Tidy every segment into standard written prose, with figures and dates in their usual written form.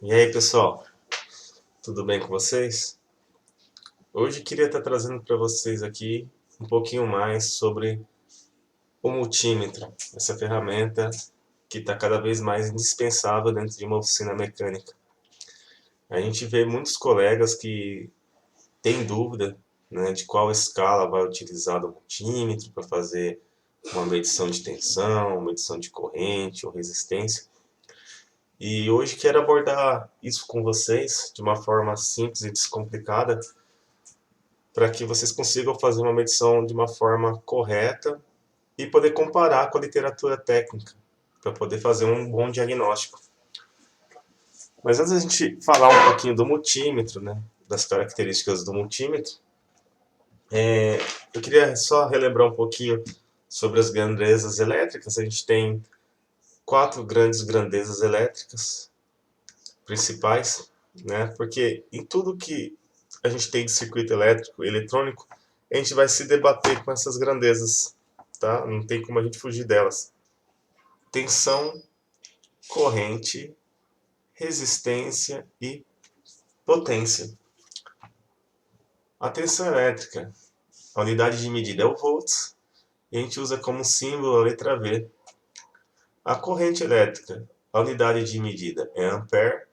E aí, pessoal, tudo bem com vocês? Hoje queria estar trazendo para vocês aqui um pouquinho mais sobre o multímetro, essa ferramenta que está cada vez mais indispensável dentro de uma oficina mecânica. A gente vê muitos colegas que têm dúvida, né, de qual escala vai utilizar o multímetro para fazer uma medição de tensão, medição de corrente ou resistência. E hoje quero abordar isso com vocês de uma forma simples e descomplicada, para que vocês consigam fazer uma medição de uma forma correta e poder comparar com a literatura técnica, para poder fazer um bom diagnóstico. Mas antes da gente falar um pouquinho do multímetro, né, das características do multímetro, eu queria só relembrar um pouquinho sobre as grandezas elétricas. A gente tem quatro grandes grandezas elétricas principais, né, porque em tudo que a gente tem de circuito elétrico e eletrônico, a gente vai se debater com essas grandezas, tá? Não tem como a gente fugir delas. Tensão, corrente, resistência e potência. A tensão elétrica, a unidade de medida é o volts, e a gente usa como símbolo a letra V. A corrente elétrica, a unidade de medida é ampere,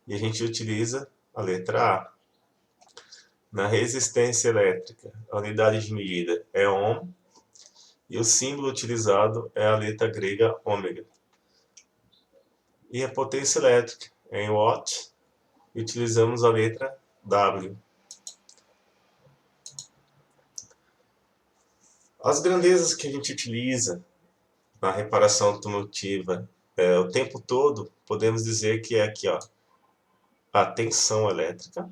e a gente utiliza a letra A. Na resistência elétrica, a unidade de medida é ohm, e o símbolo utilizado é a letra grega ômega. E a potência elétrica é em watt, e utilizamos a letra W. As grandezas que a gente utiliza na reparação automotiva o tempo todo, podemos dizer que é aqui, ó, a tensão elétrica,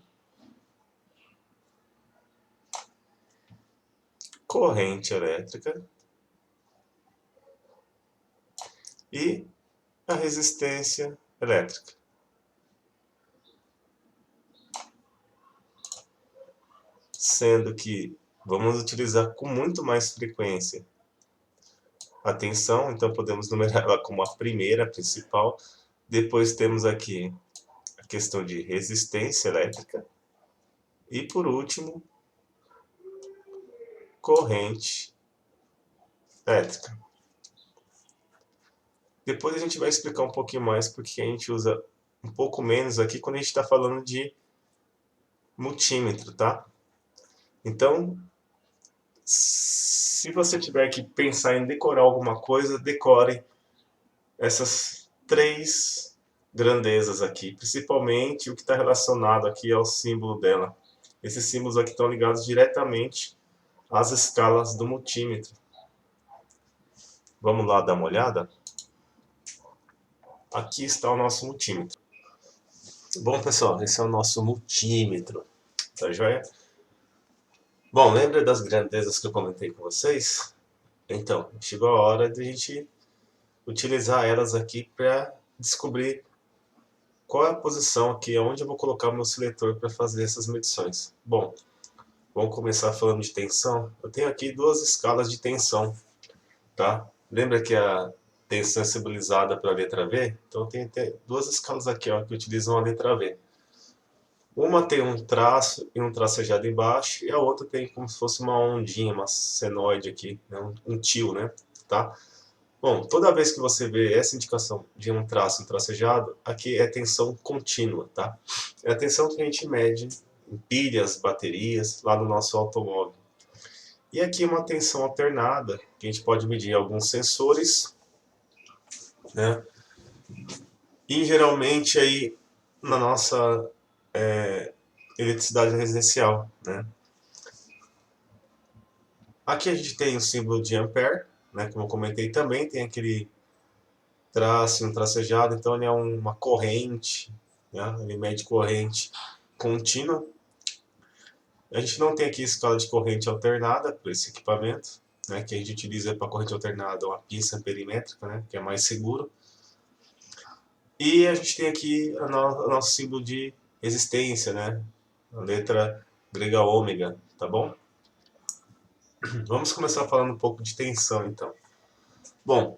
corrente elétrica e a resistência elétrica. Sendo que vamos utilizar com muito mais frequência a tensão, então podemos numerar ela como a primeira, a principal. Depois temos aqui a questão de resistência elétrica. E por último, corrente elétrica. Depois a gente vai explicar um pouquinho mais porque a gente usa um pouco menos aqui quando a gente está falando de multímetro, tá? Então, se você tiver que pensar em decorar alguma coisa, decore essas três grandezas aqui, principalmente o que está relacionado aqui ao símbolo dela. Esses símbolos aqui estão ligados diretamente às escalas do multímetro. Vamos lá dar uma olhada? Aqui está o nosso multímetro. Bom, pessoal, esse é o nosso multímetro, tá joia? Bom, lembra das grandezas que eu comentei com vocês? Então, chegou a hora de a gente utilizar elas aqui para descobrir qual é a posição aqui, onde eu vou colocar o meu seletor para fazer essas medições. Bom, vamos começar falando de tensão. Eu tenho aqui duas escalas de tensão, tá? Lembra que a tensão é simbolizada pela letra V? Então tem duas escalas aqui, ó, que utilizam a letra V. Uma tem um traço e um tracejado embaixo, e a outra tem como se fosse uma ondinha, uma senoide aqui, né? um tio, né? Tá? Bom, toda vez que você vê essa indicação de um traço e um tracejado, aqui é tensão contínua, tá? É a tensão que a gente mede em pilhas, baterias, lá no nosso automóvel. E aqui uma tensão alternada, que a gente pode medir alguns sensores, né? E geralmente aí na nossa eletricidade residencial, né? Aqui a gente tem o símbolo de ampere, né? Como eu comentei também, tem aquele traço, um tracejado, então ele é uma corrente, né? Ele mede corrente contínua. A gente não tem aqui escala de corrente alternada para esse equipamento, né? Que a gente utiliza para corrente alternada uma pista perimétrica, né? Que é mais seguro. E a gente tem aqui o nosso símbolo de resistência, né? A letra grega ômega, tá bom? Vamos começar falando um pouco de tensão, então. Bom,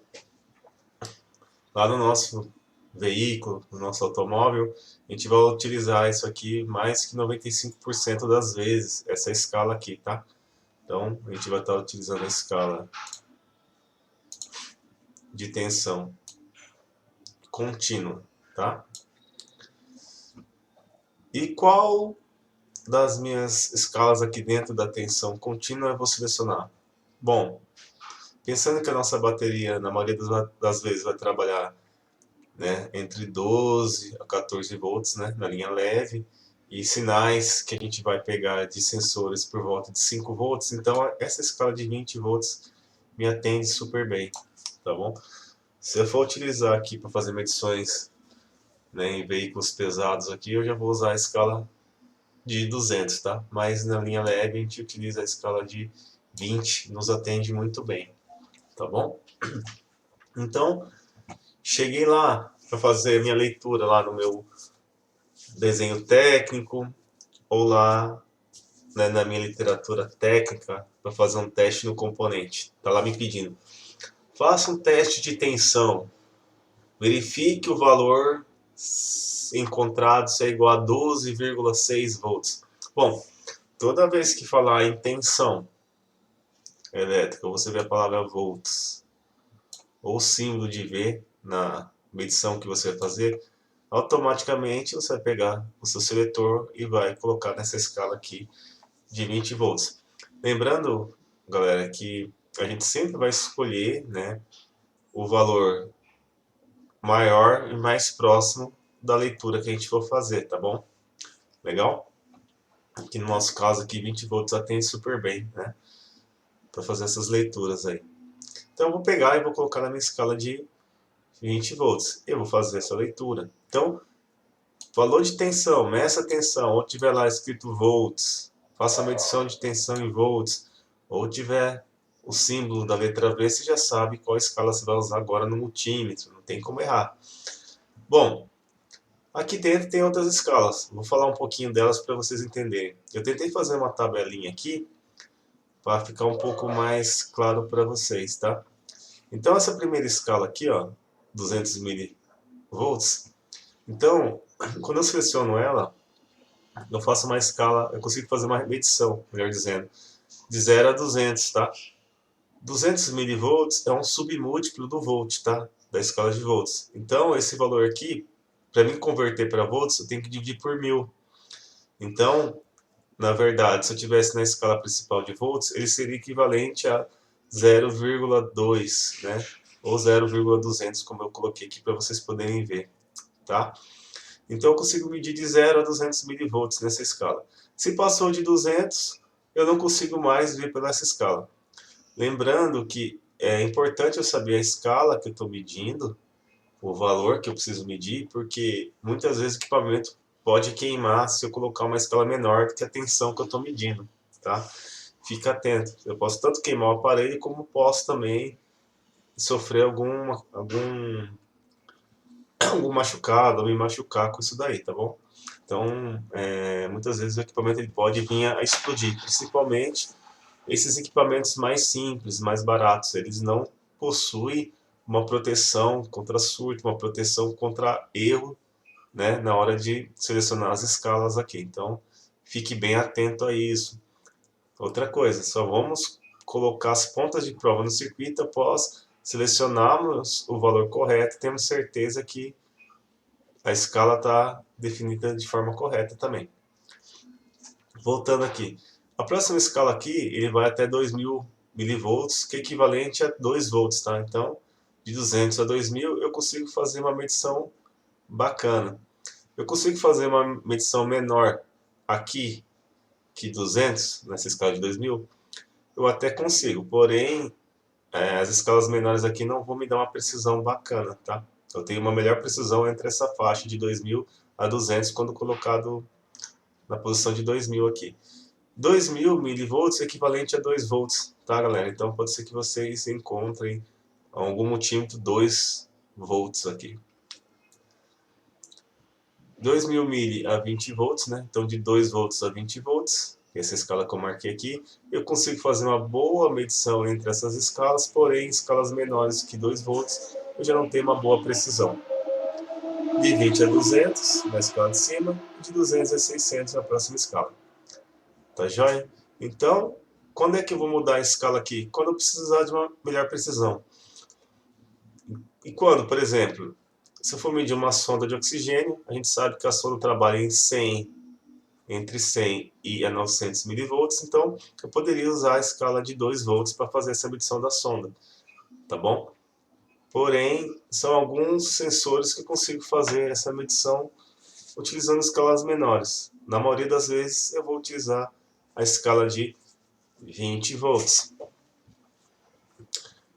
lá no nosso veículo, no nosso automóvel, a gente vai utilizar isso aqui mais que 95% das vezes, essa escala aqui, tá? Então, a gente vai estar utilizando a escala de tensão contínua, tá? E qual das minhas escalas aqui dentro da tensão contínua eu vou selecionar? Bom, pensando que a nossa bateria, na maioria das vezes, vai trabalhar, né, entre 12 a 14 volts, né, na linha leve, e sinais que a gente vai pegar de sensores por volta de 5 volts, então essa escala de 20 volts me atende super bem, tá bom? Se eu for utilizar aqui para fazer medições, né, em veículos pesados aqui, eu já vou usar a escala de 200, tá? Mas na linha leve a gente utiliza a escala de 20, nos atende muito bem, tá bom? Então, cheguei lá para fazer minha leitura lá no meu desenho técnico, ou lá, né, na minha literatura técnica, para fazer um teste no componente. Tá lá me pedindo: faça um teste de tensão, verifique o valor encontrado se é igual a 12,6 volts. Bom, toda vez que falar em tensão elétrica, você vê a palavra volts ou símbolo de V na medição que você vai fazer, automaticamente você vai pegar o seu seletor e vai colocar nessa escala aqui de 20 volts. Lembrando, galera, que a gente sempre vai escolher, né, o valor maior e mais próximo da leitura que a gente for fazer, tá bom? Legal? Aqui no nosso caso aqui 20 volts atende super bem, né, para fazer essas leituras aí. Então eu vou pegar e vou colocar na minha escala de 20 volts. Eu vou fazer essa leitura. Então, valor de tensão, meça a tensão, ou tiver lá escrito volts, faça a medição de tensão em volts, ou tiver o símbolo da letra V, você já sabe qual escala você vai usar agora no multímetro, não tem como errar. Bom, aqui dentro tem outras escalas, vou falar um pouquinho delas para vocês entenderem. Eu tentei fazer uma tabelinha aqui para ficar um pouco mais claro para vocês, tá? Então essa primeira escala aqui, ó, 200 milivolts, então quando eu seleciono ela, eu faço uma escala, eu consigo fazer uma medição, melhor dizendo, de 0 a 200, tá? 200 milivolts é um submúltiplo do volt, tá? Da escala de volts. Então, esse valor aqui, para mim converter para volts, eu tenho que dividir por 1000. Então, na verdade, se eu tivesse na escala principal de volts, ele seria equivalente a 0,2, né? Ou 0,200, como eu coloquei aqui para vocês poderem ver, tá? Então eu consigo medir de 0 a 200 milivolts nessa escala. Se passou de 200, eu não consigo mais ver pela essa escala. Lembrando que é importante eu saber a escala que eu estou medindo, o valor que eu preciso medir, porque muitas vezes o equipamento pode queimar se eu colocar uma escala menor do que a tensão que eu estou medindo, tá? Fica atento. Eu posso tanto queimar o aparelho, como posso também sofrer algum machucado, ou me machucar com isso daí, tá bom? Então, muitas vezes o equipamento ele pode vir a explodir, principalmente esses equipamentos mais simples, mais baratos. Eles não possuem uma proteção contra surto, uma proteção contra erro, né, na hora de selecionar as escalas aqui. Então, fique bem atento a isso. Outra coisa, só vamos colocar as pontas de prova no circuito após selecionarmos o valor correto, temos certeza que a escala está definida de forma correta também. Voltando aqui, a próxima escala aqui, ele vai até 2000 milivolts, que é equivalente a 2 volts, tá? Então, de 200 a 2000, eu consigo fazer uma medição bacana. Eu consigo fazer uma medição menor aqui que 200, nessa escala de 2000, eu até consigo, porém, as escalas menores aqui não vão me dar uma precisão bacana, tá? Eu tenho uma melhor precisão entre essa faixa de 2000 a 200 quando colocado na posição de 2000 aqui. 2000 milivolts é equivalente a 2 volts, tá, galera? Então pode ser que vocês encontrem algum multímetro 2 volts aqui. 2000 mili a 20 volts, né? Então de 2 volts a 20 volts, essa escala que eu marquei aqui, eu consigo fazer uma boa medição entre essas escalas, porém escalas menores que 2 volts eu já não tenho uma boa precisão. De 20 a 200 na escala de cima, e de 200 a 600 na próxima escala. Tá joia? Então, quando é que eu vou mudar a escala aqui? Quando eu precisar de uma melhor precisão. E quando, por exemplo, se eu for medir uma sonda de oxigênio, a gente sabe que a sonda trabalha em 100, entre 100 e 900 milivolts, então eu poderia usar a escala de 2 volts para fazer essa medição da sonda, tá bom? Porém, são alguns sensores que eu consigo fazer essa medição utilizando escalas menores. Na maioria das vezes eu vou utilizar a escala de 20 volts.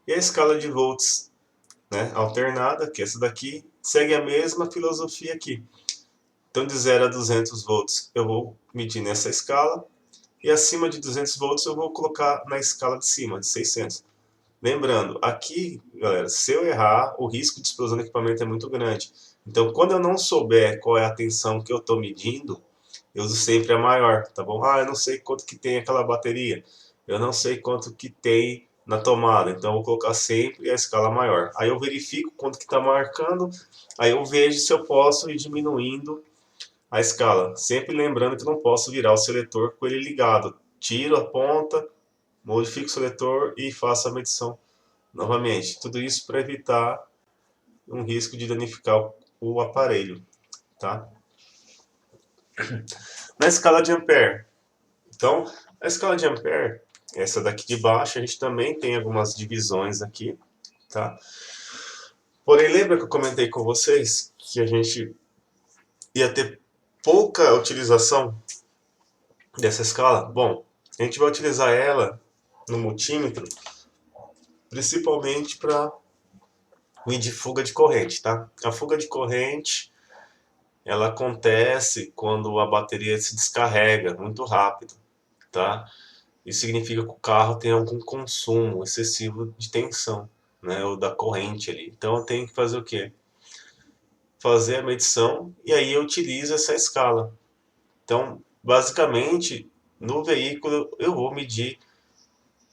E a escala de volts, né, alternada, que é essa daqui, segue a mesma filosofia aqui. Então, de 0 a 200 volts eu vou medir nessa escala, e acima de 200 volts eu vou colocar na escala de cima, de 600. Lembrando, aqui, galera, se eu errar, o risco de explosão do equipamento é muito grande. Então, quando eu não souber qual é a tensão que eu estou medindo, eu uso sempre a maior, tá bom? Ah, eu não sei quanto que tem aquela bateria. Eu não sei quanto que tem na tomada. Então, eu vou colocar sempre a escala maior. Aí eu verifico quanto que está marcando. Aí eu vejo se eu posso ir diminuindo a escala. Sempre lembrando que não posso virar o seletor com ele ligado. Tiro a ponta, modifico o seletor e faço a medição novamente. Tudo isso para evitar um risco de danificar o aparelho, tá? Na escala de Ampere. Então, a escala de Ampere, essa daqui de baixo, a gente também tem algumas divisões aqui, tá? Porém, lembra que eu comentei com vocês que a gente ia ter pouca utilização dessa escala? Bom, a gente vai utilizar ela no multímetro, principalmente para medir fuga de corrente, tá? A fuga de corrente, ela acontece quando a bateria se descarrega muito rápido, tá? Isso significa que o carro tem algum consumo excessivo de tensão, né, ou da corrente ali. Então eu tenho que fazer o quê? Fazer a medição e aí eu utilizo essa escala. Então, basicamente, no veículo eu vou medir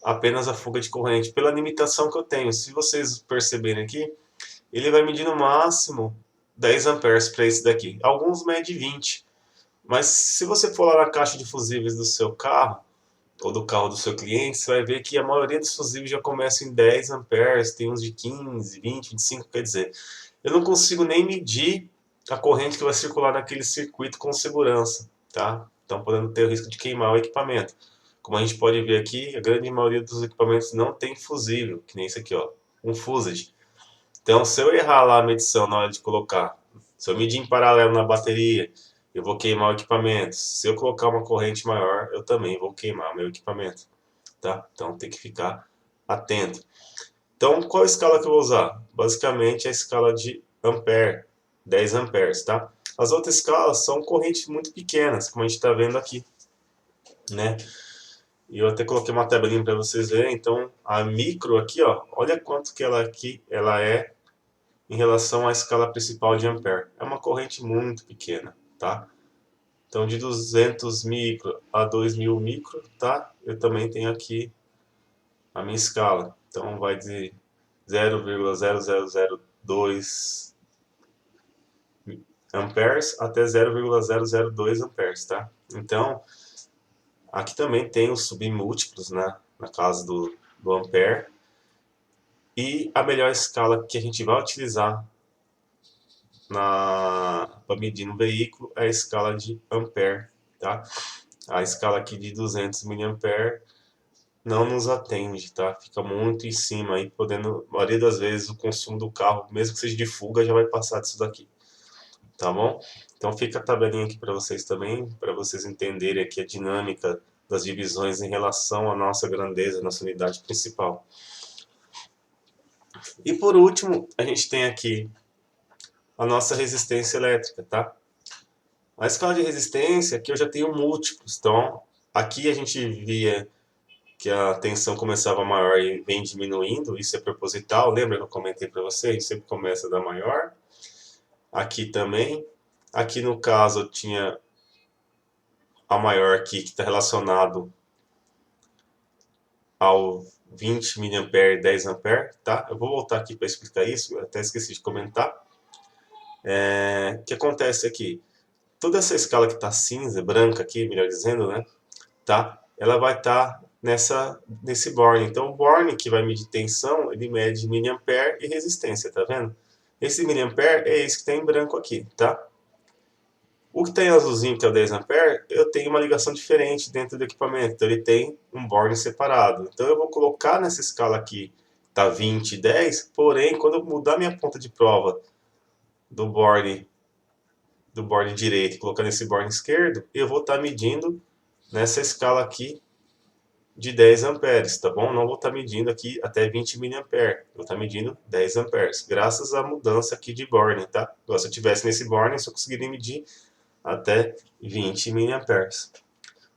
apenas a fuga de corrente pela limitação que eu tenho. Se vocês perceberem aqui, ele vai medir no máximo 10 amperes para esse daqui. Alguns medem 20. Mas se você for lá na caixa de fusíveis do seu carro, ou do carro do seu cliente, você vai ver que a maioria dos fusíveis já começa em 10 amperes, tem uns de 15, 20, 25, quer dizer, eu não consigo nem medir a corrente que vai circular naquele circuito com segurança, tá? Então, podendo ter o risco de queimar o equipamento. Como a gente pode ver aqui, a grande maioria dos equipamentos não tem fusível, que nem esse aqui, ó, um fused. Então, se eu errar lá a medição na hora de colocar, se eu medir em paralelo na bateria, eu vou queimar o equipamento. Se eu colocar uma corrente maior, eu também vou queimar o meu equipamento, tá? Então, tem que ficar atento. Então, qual a escala que eu vou usar? Basicamente, a escala de ampere, 10 amperes, tá? As outras escalas são correntes muito pequenas, como a gente está vendo aqui, né? E eu até coloquei uma tabelinha para vocês verem. Então, a micro aqui, ó, olha quanto que ela é em relação à escala principal de Ampere. É uma corrente muito pequena, tá? Então, de 200 micro a 2000 micro, tá? Eu também tenho aqui a minha escala. Então, vai de 0,0002 amperes até 0,002 amperes, tá? Então, aqui também tem os submúltiplos, né? Na casa do ampere. E a melhor escala que a gente vai utilizar para medir no veículo é a escala de ampere, tá? A escala aqui de 200 miliampere não nos atende, tá? Fica muito em cima aí, podendo, a maioria das vezes o consumo do carro, mesmo que seja de fuga, já vai passar disso daqui, tá bom? Então fica a tabelinha aqui para vocês também, para vocês entenderem aqui a dinâmica das divisões em relação à nossa grandeza, nossa unidade principal. E por último, a gente tem aqui a nossa resistência elétrica, tá? A escala de resistência, aqui eu já tenho múltiplos, então aqui a gente via que a tensão começava maior e vem diminuindo, isso é proposital, lembra que eu comentei para vocês? Sempre começa da maior. Aqui também. Aqui no caso eu tinha a maior aqui que está relacionado ao 20 mA e 10 A, tá? Eu vou voltar aqui para explicar isso, eu até esqueci de comentar. O que acontece aqui? Toda essa escala que está cinza, branca aqui, melhor dizendo, né? Tá? Ela vai estar nesse Born. Então, o Born que vai medir tensão, ele mede miliampere e resistência, tá vendo? Esse miliampere é esse que está em branco aqui, tá? O que está em azulzinho, que é o 10 ampere, eu tenho uma ligação diferente dentro do equipamento. Então, ele tem um Born separado. Então, eu vou colocar nessa escala aqui, tá 20 e 10, porém, quando eu mudar minha ponta de prova do Born direito e colocar nesse Born esquerdo, eu vou estar medindo nessa escala aqui de 10 amperes, tá bom? Não vou estar medindo aqui até 20 miliamperes, vou estar medindo 10 amperes, graças à mudança aqui de Born, tá? Se eu tivesse nesse Born, eu só conseguiria medir até 20 miliamperes.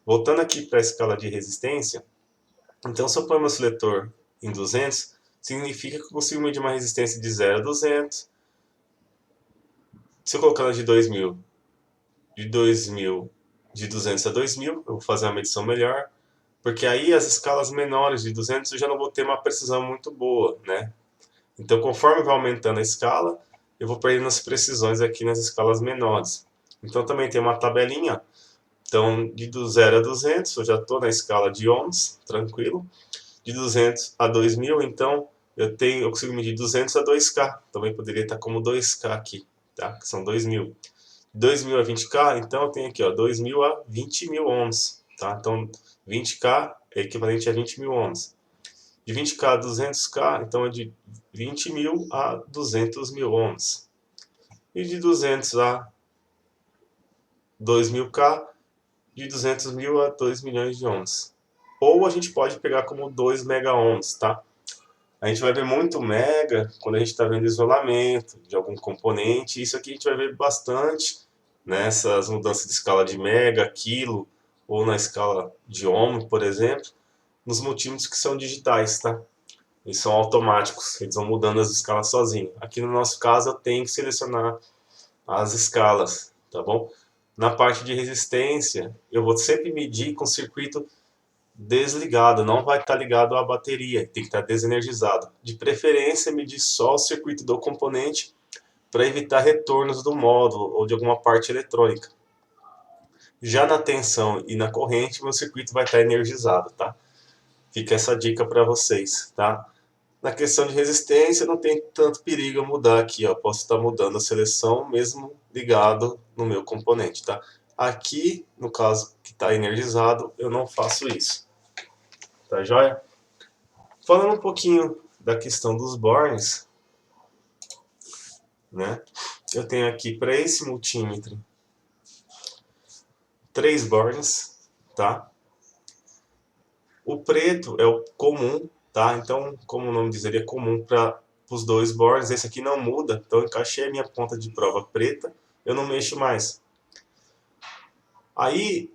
Voltando aqui para a escala de resistência, então se eu pôr meu seletor em 200, significa que eu consigo medir uma resistência de 0 a 200. Se eu colocar ela de 2000, de 200 a 2000, eu vou fazer uma medição melhor, porque aí as escalas menores de 200 eu já não vou ter uma precisão muito boa, né? Então, conforme vai aumentando a escala, eu vou perdendo as precisões aqui nas escalas menores. Então, também tem uma tabelinha. Então, do 0 a 200, eu já estou na escala de ohms, tranquilo. De 200 a 2000, então, eu consigo medir 200 a 2K. Também poderia estar como 2K aqui, tá? Que são 2000. 2000 a 20K, então eu tenho aqui, ó, 2000 a 20 mil ohms, tá? Então, 20K é equivalente a 20 mil ohms. De 20K a 200K, então é de 20 mil a 200 mil ohms. E de 200 a 2000K, de 200 mil a 2 milhões de ohms. Ou a gente pode pegar como 2 mega ohms, tá? A gente vai ver muito mega quando a gente está vendo isolamento de algum componente. Isso aqui a gente vai ver bastante nessas mudanças de escala de mega, quilo, ou na escala de ohm, por exemplo, nos multímetros que são digitais, tá? Eles são automáticos, eles vão mudando as escalas sozinhos. Aqui no nosso caso eu tenho que selecionar as escalas, tá bom? Na parte de resistência, eu vou sempre medir com o circuito desligado, não vai estar ligado à bateria, tem que estar desenergizado. De preferência, medir só o circuito do componente para evitar retornos do módulo ou de alguma parte eletrônica. Já na tensão e na corrente, meu circuito vai estar energizado, tá? Fica essa dica para vocês, tá? Na questão de resistência, não tem tanto perigo eu mudar aqui, ó. Posso estar mudando a seleção mesmo ligado no meu componente, tá? Aqui, no caso que está energizado, eu não faço isso. Tá joia? Falando um pouquinho da questão dos bornes, né? Eu tenho aqui para esse multímetro 3 bornes, tá? O preto é o comum, tá? Então, como o nome diz, ele é comum para os dois bornes. Esse aqui não muda, então eu encaixei a minha ponta de prova preta, eu não mexo mais. Aí,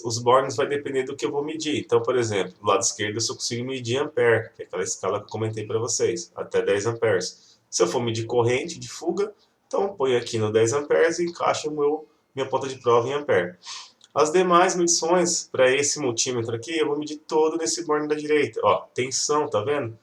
os bornes vai depender do que eu vou medir. Então, por exemplo, do lado esquerdo eu só consigo medir ampere, que é aquela escala que eu comentei para vocês, até 10 amperes. Se eu for medir corrente de fuga, então eu ponho aqui no 10 amperes e encaixo minha ponta de prova em ampere. As demais medições para esse multímetro aqui, eu vou medir todo nesse borne da direita. Ó, tensão, tá vendo?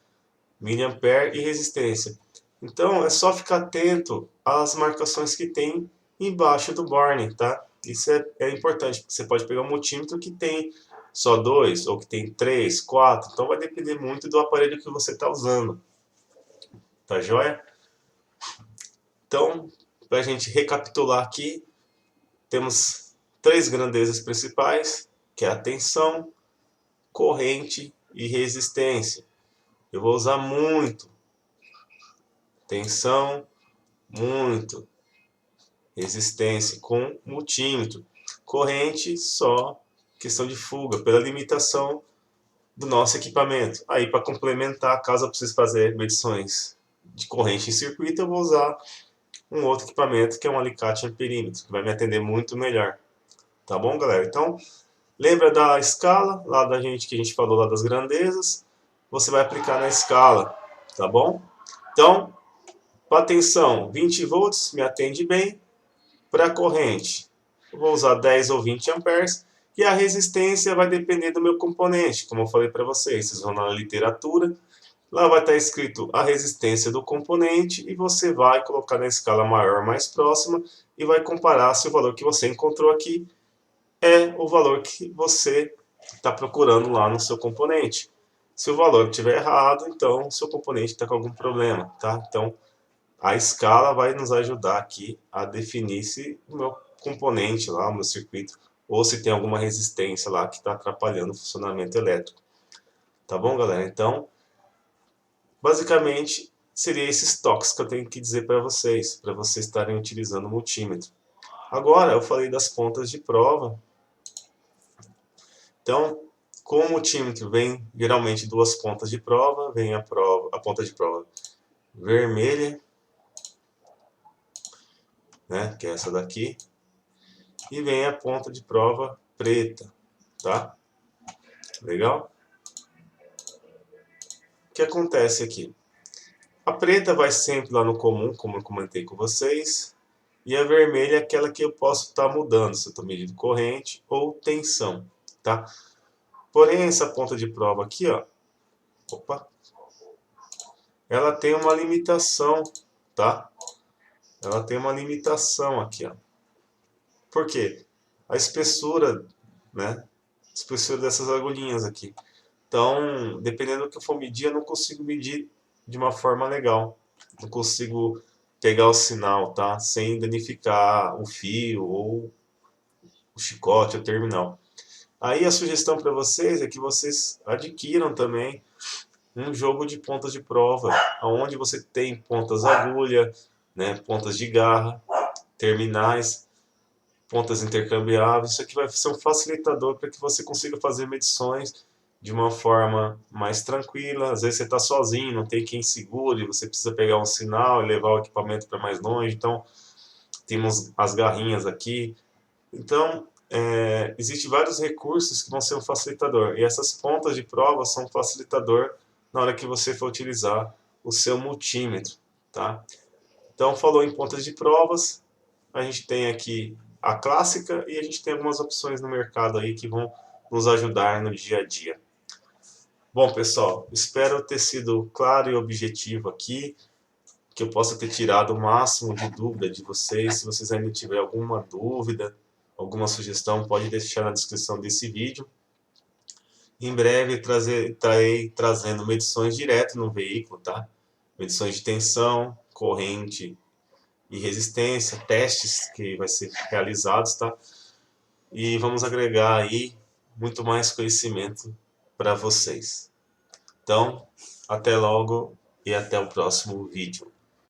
Miliampere e resistência. Então, é só ficar atento às marcações que tem embaixo do borne, tá? Isso é importante, porque você pode pegar um multímetro que tem só 2, ou que tem 3, 4. Então, vai depender muito do aparelho que você está usando. Tá joia? Então, para a gente recapitular aqui, temos 3 grandezas principais, que é a tensão, corrente e resistência. Eu vou usar muito tensão, muito resistência com multímetro. Corrente só questão de fuga, pela limitação do nosso equipamento. Aí, para complementar, caso eu precise fazer medições de corrente em circuito, eu vou usar um outro equipamento que é um alicate amperímetro, que vai me atender muito melhor. Tá bom, galera? Então, lembra da escala lá da gente que a gente falou lá das grandezas? Você vai aplicar na escala, tá bom? Então, para tensão, 20 volts me atende bem. Para a corrente, eu vou usar 10 ou 20 amperes. E a resistência vai depender do meu componente, como eu falei para vocês. Vocês vão na literatura, Lá vai estar escrito a resistência do componente e você vai colocar na escala maior mais próxima e vai comparar se o valor que você encontrou aqui é o valor que você está procurando lá no seu componente. Se o valor estiver errado, então o seu componente está com algum problema, tá? Então a escala vai nos ajudar aqui a definir se o meu componente lá, o meu circuito, ou se tem alguma resistência lá que está atrapalhando o funcionamento elétrico. Tá bom, galera? Então, basicamente, seria esses toques que eu tenho que dizer para vocês estarem utilizando o multímetro. Agora, eu falei das pontas de prova. Então, com o multímetro vem geralmente duas pontas de prova, vem a ponta de prova vermelha, né, que é essa daqui, e vem a ponta de prova preta, tá? Legal? O que acontece aqui? A preta vai sempre lá no comum, como eu comentei com vocês, e a vermelha é aquela que eu posso estar mudando, se eu estou medindo corrente ou tensão, tá? Porém, essa ponta de prova aqui, ó, opa, ela tem uma limitação, tá? Ela tem uma limitação aqui, ó. Por quê? A espessura, né? A espessura dessas agulhinhas aqui. Então, dependendo do que eu for medir, eu não consigo medir de uma forma legal. Não consigo pegar o sinal, tá? Sem danificar o fio ou o chicote, o terminal. Aí a sugestão para vocês é que vocês adquiram também um jogo de pontas de prova, onde você tem pontas agulha, né, pontas de garra, terminais, pontas intercambiáveis. Isso aqui vai ser um facilitador para que você consiga fazer medições de uma forma mais tranquila. Às vezes você está sozinho, não tem quem segure, você precisa pegar um sinal e levar o equipamento para mais longe. Então, temos as garrinhas aqui. Então, existem vários recursos que vão ser um facilitador. E essas pontas de prova são um facilitador na hora que você for utilizar o seu multímetro, tá? Então, falou em pontas de provas, a gente tem aqui a clássica e a gente tem algumas opções no mercado aí que vão nos ajudar no dia a dia. Bom, pessoal, espero ter sido claro e objetivo aqui, que eu possa ter tirado o máximo de dúvida de vocês. Se vocês ainda tiverem alguma dúvida, alguma sugestão, pode deixar na descrição desse vídeo. Em breve estarei trazendo medições direto no veículo, tá? Medições de tensão, corrente e resistência, testes que vai ser realizados, tá? E vamos agregar aí muito mais conhecimento para vocês. Então, até logo e até o próximo vídeo.